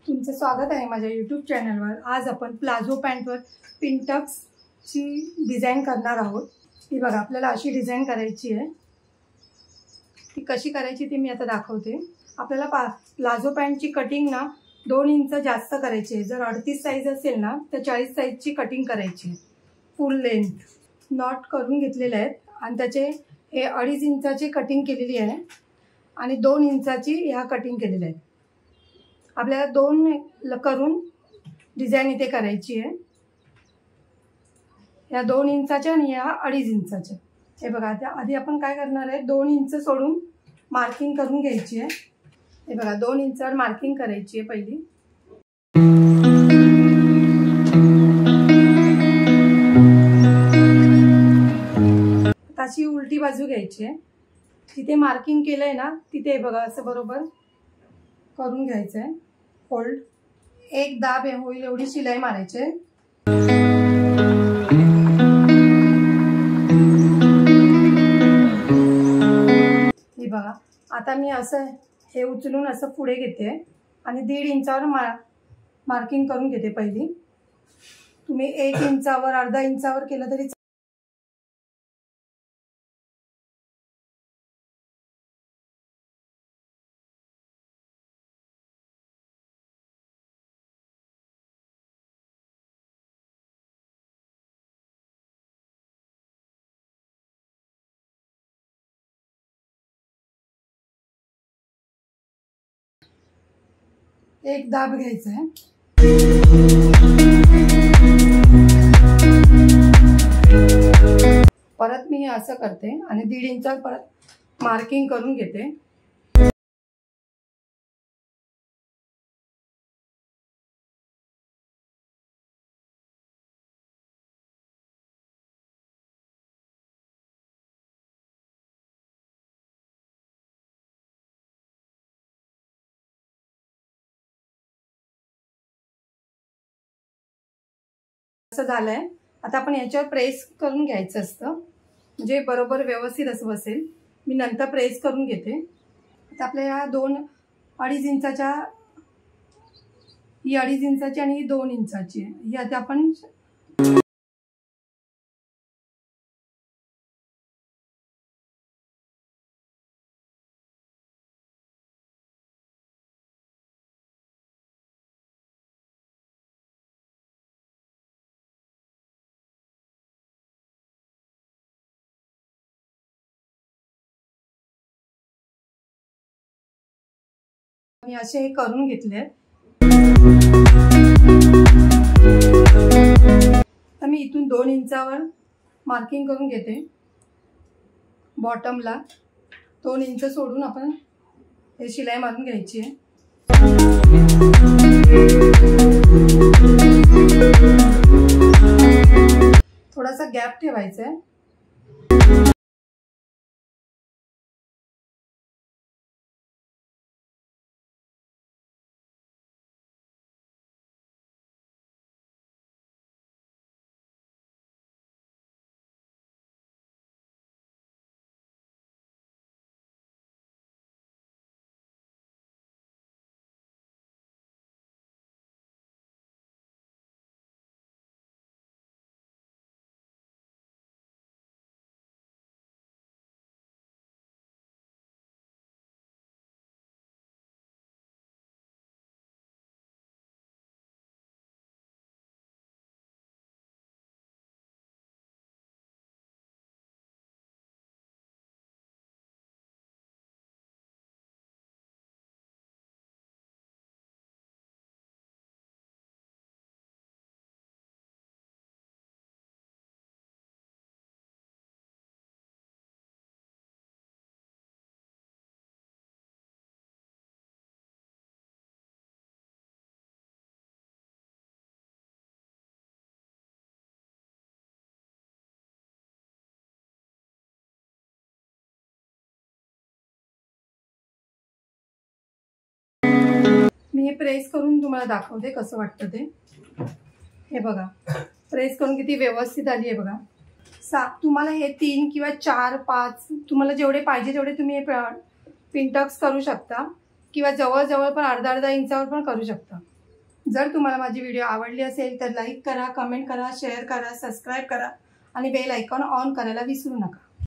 तुमचं स्वागत आहे माझ्या यूट्यूब चॅनलवर। आज आपण प्लाझो पॅन्टवर पिनटक्सची डिझाइन करणार आहोत। ही बघा, आपल्याला अशी डिझाइन करायची आहे। ती कशी करायची ते मी आता दाखवते। आपल्याला प्लाझो पॅन्टची कटिंग ना 2 इंच जास्त करायची आहे। जर 38 साइज असेल ना तर 40 साइजची कटिंग करायची, फुल लेंथ। नॉट करून घेतलेले आहेत आणि त्याचे हे 2.5 इंचाची कटिंग केलेली आहे आणि 2 इंचाची ह्या कटिंग केलेल्या आहेत। आपल्याला 2 करून डिझाइन इथे करायची आहे। या 2 इंचाच्या आणि या 2.5 इंचाच्या। हे बघा, आता आधी आपण काय करणार आहे, 2 इंच सोडून मार्किंग करून घ्यायची आहे। हे बघा, 2 इंचावर मार्किंग करायची आहे पहिली। अशी उलटी बाजू घ्यायची आहे। तिथे मार्किंग केलंय ना, तिथे बघा असं बरोबर करून घ्यायचं आहे। फोल्ड एक दाब होईल एवढी शिलाई मारायची आहे। हे बघा, आता मी असं हे उचलून असं पुढे घेते आणि 1.5 इंचावर मार्किंग करून घेते पहिली। तुम्ही 1 इंचावर अर्धा इंचावर केलं तरी एक दाब घ्यायचा आहे। परत मी असं करते आणि 1.5 इंचावर परत मार्किंग करून घेते। असं झालंय। आता आपण याच्यावर प्रेस करून घ्यायचं असतं, म्हणजे बरोबर व्यवस्थित असं बसेल। मी नंतर प्रेस करून घेते। आता आपल्या या 2.5 इंचाच्या, ही 2.5 इंचाची आणि ही 2 इंचाची आहे। ही आता आपण असे हे करून घेतले। तर मी इथून 2 इंचावर मार्किंग करून घेते। बॉटमला 2 इंच सोडून आपण हे शिलाई मारून घ्यायची आहे। थोडासा गॅप ठेवायचा आहे। मी हे प्रेस करून तुम्हाला दाखवते कसं वाटतं ते। हे बघा, प्रेस करून किती व्यवस्थित आली आहे बघा। तुम्हाला हे 3 किंवा 4 5 तुम्हाला जेवढे पाहिजे तेवढे तुम्ही हे पिनटक्स करू शकता, किंवा जवळ जवळ पण अर्धा इंचावर पण करू शकता। जर तुम्हाला माझी व्हिडिओ आवडली असेल तर लाईक करा, कमेंट करा, शेअर करा, सबस्क्राईब करा आणि बेल आयकॉन ऑन करायला विसरू नका.